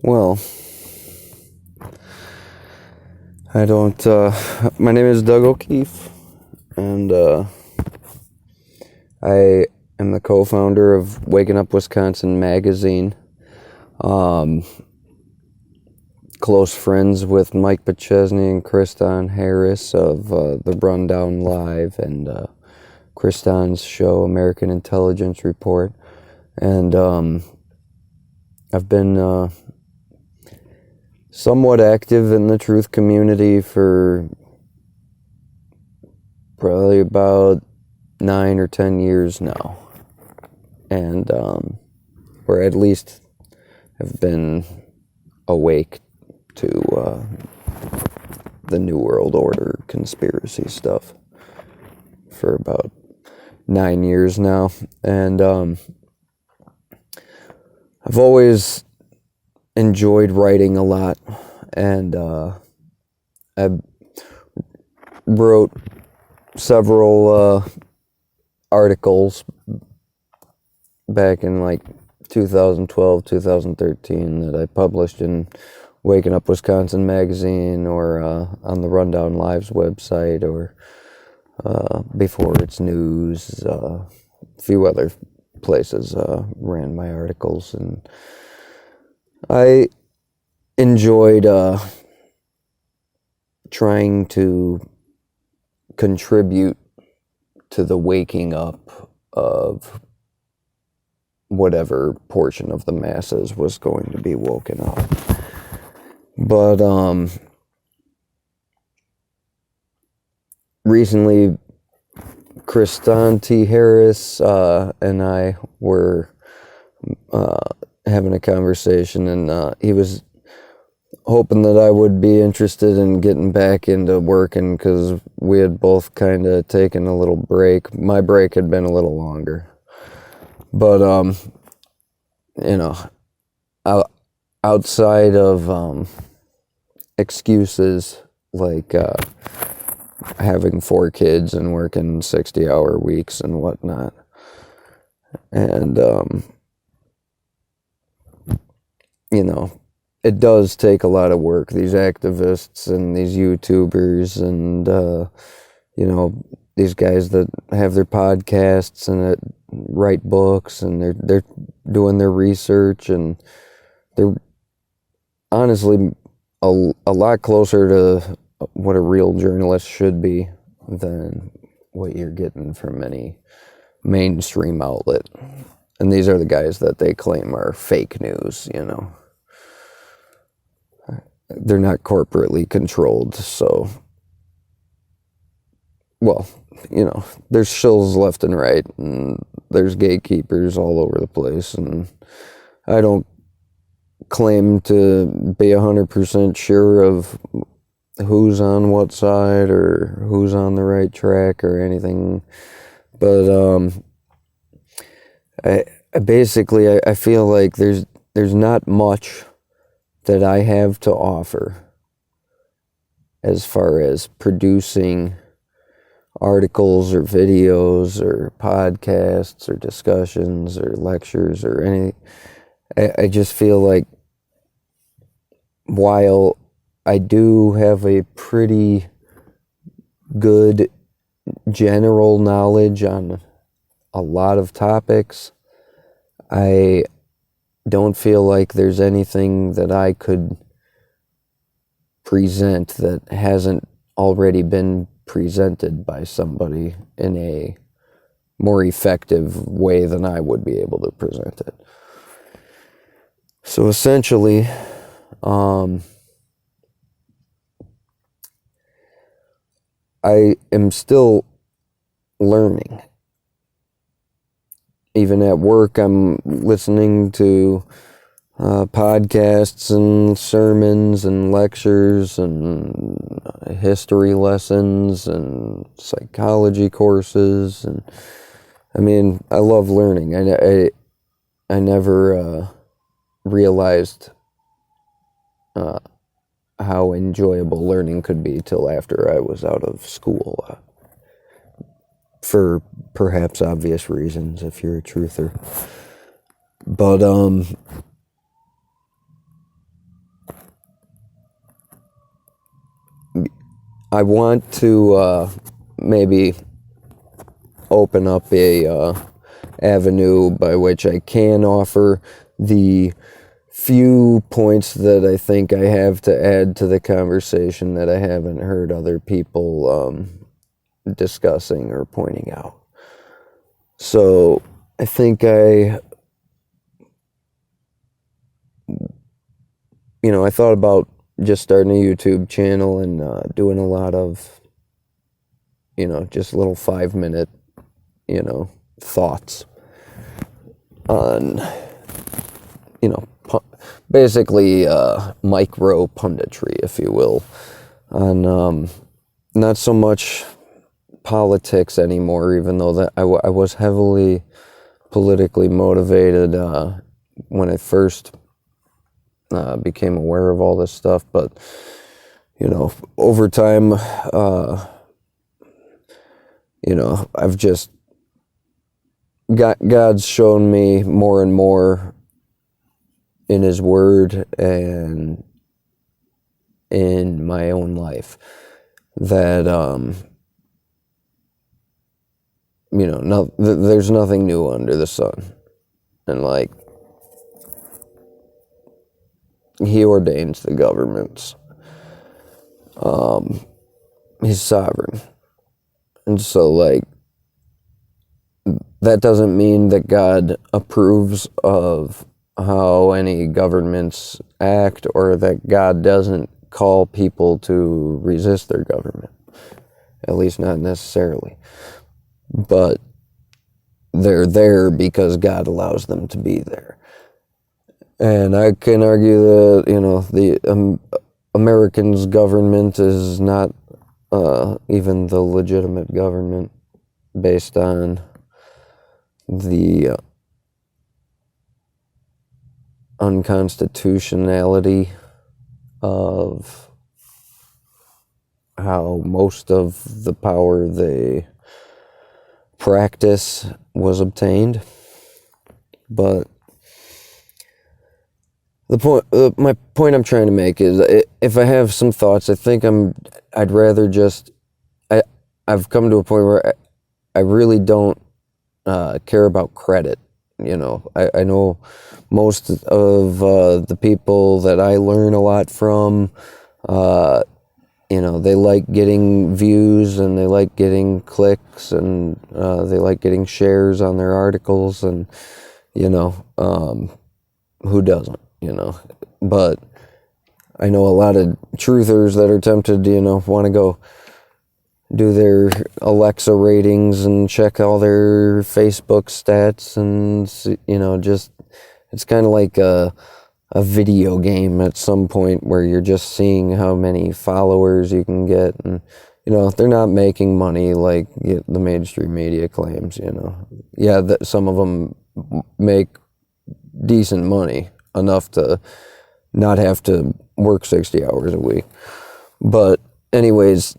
Well, I don't, my name is Doug O'Keefe, and I am the co-founder of Waking Up Wisconsin magazine. Close friends with Mike Bachesney and Kriston Harris of The Rundown Live and Kriston's show, American Intelligence Report. And I've been somewhat active in the truth community for probably about 9 or 10 years now. And or at least have been awake to the New World Order conspiracy stuff for about 9 years now. And I've always enjoyed writing a lot, and I wrote several articles back in like 2012, 2013 that I published in Waking Up Wisconsin magazine or on the Rundown Lives website or before its news. A few other places ran my articles, and I enjoyed trying to contribute to the waking up of whatever portion of the masses was going to be woken up. But recently, Kriston T. Harris and I were having a conversation, and he was hoping that I would be interested in getting back into working because we had both kind of taken a little break. My break had been a little longer. But, outside of excuses like having 4 kids and working 60-hour weeks and whatnot, and it does take a lot of work. These activists and these YouTubers and these guys that have their podcasts and that write books, and they're doing their research, and they're honestly a lot closer to what a real journalist should be than what you're getting from any mainstream outlet. And these are the guys that they claim are fake news, They're not corporately controlled, so, well, there's shills left and right, and there's gatekeepers all over the place, and I don't claim to be 100% sure of who's on what side or who's on the right track or anything, but I feel like there's not much that I have to offer as far as producing articles or videos or podcasts or discussions or lectures or any. I just feel like while I do have a pretty good general knowledge on a lot of topics, I don't feel like there's anything that I could present that hasn't already been presented by somebody in a more effective way than I would be able to present it. So essentially, I am still learning. Even at work, I'm listening to podcasts and sermons and lectures and history lessons and psychology courses, and I love learning. I never realized how enjoyable learning could be till after I was out of school, for perhaps obvious reasons if you're a truther. But I want to maybe open up a avenue by which I can offer the few points that I think I have to add to the conversation that I haven't heard other people discussing or pointing out. So I think I thought about just starting a YouTube channel and doing a lot of, just little 5-minute, thoughts on, basically micro punditry, if you will, on not so much politics anymore, even though that I was heavily politically motivated when I first became aware of all this stuff. But, over time, I've just God's shown me more and more in His Word and in my own life that there's nothing new under the sun, and like He ordains the governments. He's sovereign, and so like that doesn't mean that God approves of how any governments act, or that God doesn't call people to resist their government. At least not necessarily. But they're there because God allows them to be there. And I can argue that, the Americans' government is not even the legitimate government based on the unconstitutionality of how most of the power they practice was obtained. But my point I'm trying to make is, if I have some thoughts, I think I'd rather just, I've come to a point where I really don't care about credit. I know most of the people that I learn a lot from, they like getting views, and they like getting clicks, and they like getting shares on their articles, and who doesn't, but I know a lot of truthers that are tempted to, want to go do their Alexa ratings and check all their Facebook stats, and just, it's kind of like a video game at some point where you're just seeing how many followers you can get, and they're not making money like the mainstream media claims. Yeah, that some of them make decent money, enough to not have to work 60 hours a week. But anyways,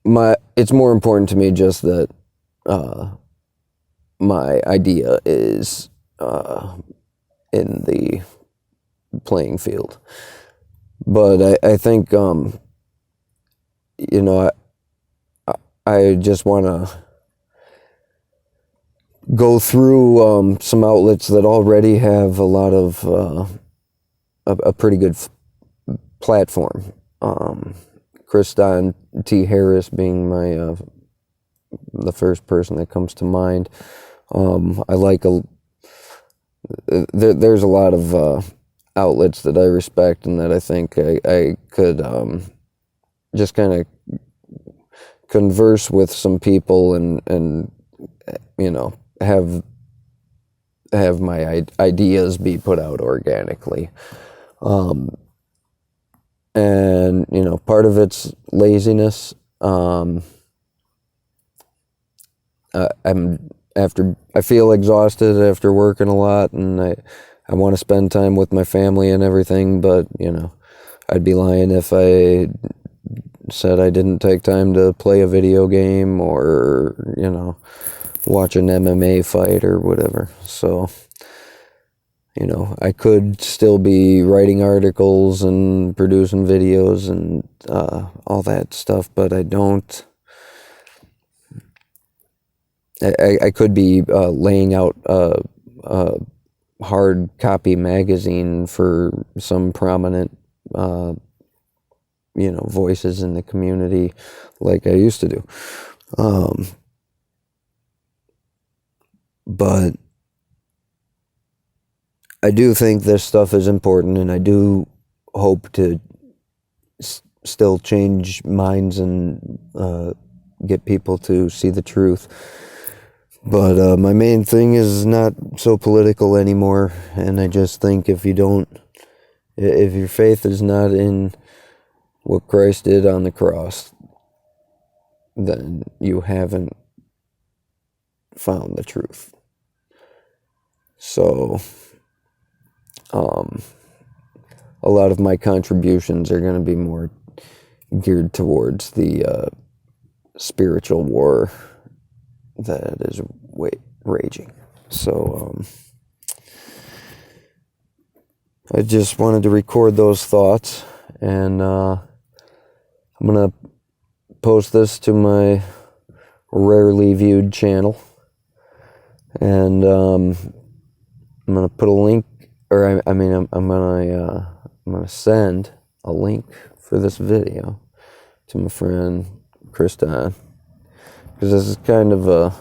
it's more important to me just that my idea is in the playing field. But I think I just want to go through some outlets that already have a lot of a pretty good platform. Kristan T. Harris being the first person that comes to mind. I like there's a lot of outlets that I respect, and that I think I could just kind of converse with some people and have my ideas be put out organically. And part of it's laziness. I feel exhausted after working a lot, and I want to spend time with my family and everything, but I'd be lying if I said I didn't take time to play a video game or watch an MMA fight or whatever. So I could still be writing articles and producing videos and all that stuff, but I don't. I could be laying out a hard copy magazine for some prominent, voices in the community like I used to do. But I do think this stuff is important, and I do hope to still change minds and get people to see the truth. But my main thing is not so political anymore, and I just think if your faith is not in what Christ did on the cross, then you haven't found the truth. So, a lot of my contributions are going to be more geared towards the spiritual war that is raging. So, I just wanted to record those thoughts, and I'm going to post this to my rarely viewed channel, and I'm going to put a link, or I'm going to send a link for this video to my friend Kristan, because this is kind of a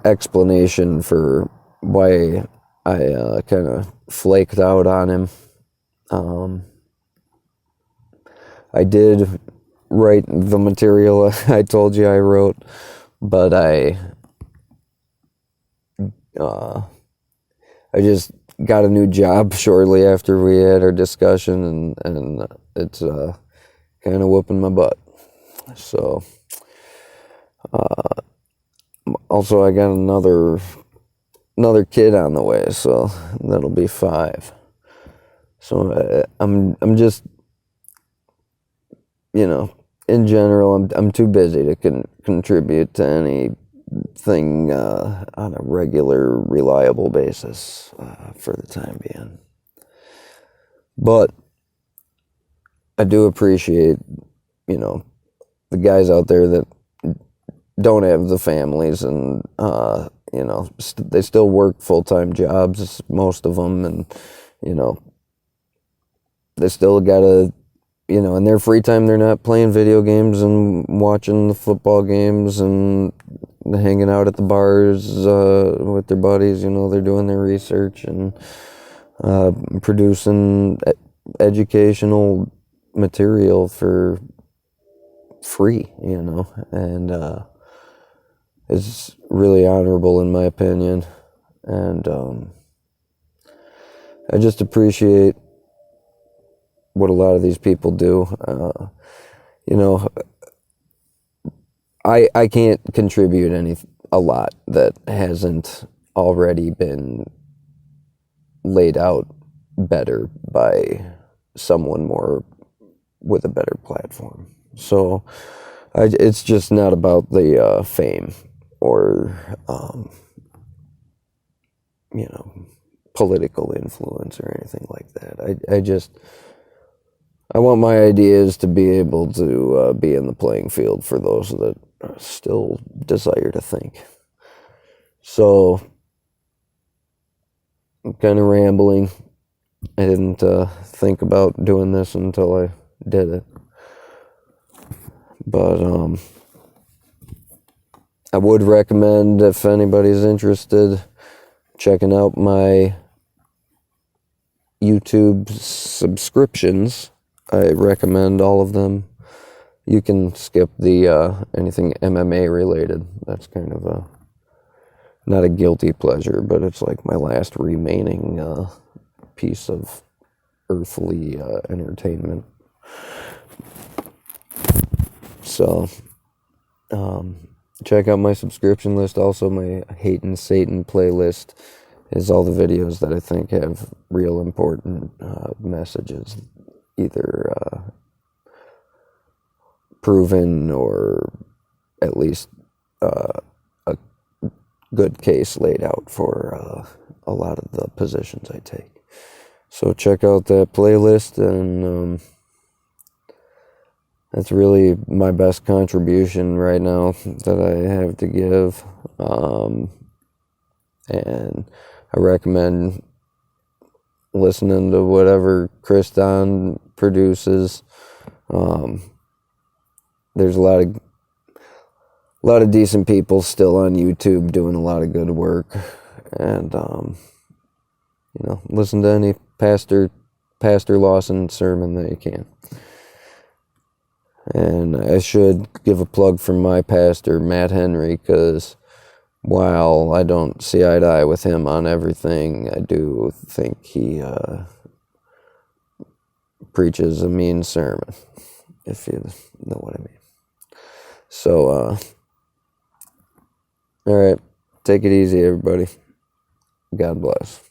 explanation for why I kind of flaked out on him. I did write the material I told you I wrote, but I just got a new job shortly after we had our discussion, and it's kind of whooping my butt. So, also I got another kid on the way, so that'll be 5. So I'm just, in general, I'm too busy to contribute to anything on a regular, reliable basis for the time being. But I do appreciate, the guys out there that don't have the families, and they still work full-time jobs, most of them, and they still gotta, in their free time, they're not playing video games and watching the football games and hanging out at the bars with their buddies. They're doing their research and producing educational material for free, and it's really honorable in my opinion, and I just appreciate what a lot of these people do. I can't contribute a lot that hasn't already been laid out better by someone more with a better platform. So it's just not about the fame or political influence or anything like that. I want my ideas to be able to be in the playing field for those that still desire to think. So, I'm kind of rambling. I didn't think about doing this until I did it. But I would recommend, if anybody's interested, checking out my YouTube subscriptions. I recommend all of them. You can skip the anything MMA related. That's kind of not a guilty pleasure, but it's like my last remaining piece of earthly entertainment. So, check out my subscription list. Also, my Hating Satan playlist is all the videos that I think have real important messages, either proven or at least a good case laid out for a lot of the positions I take. So check out that playlist, and that's really my best contribution right now that I have to give. And I recommend listening to whatever Chris Don produces. There's a lot of decent people still on YouTube doing a lot of good work, and listen to any Pastor Lawson sermon that you can. And I should give a plug for my pastor, Matt Henry, because while I don't see eye to eye with him on everything, I do think he preaches a mean sermon, if you know what I mean. So, all right, take it easy, everybody. God bless.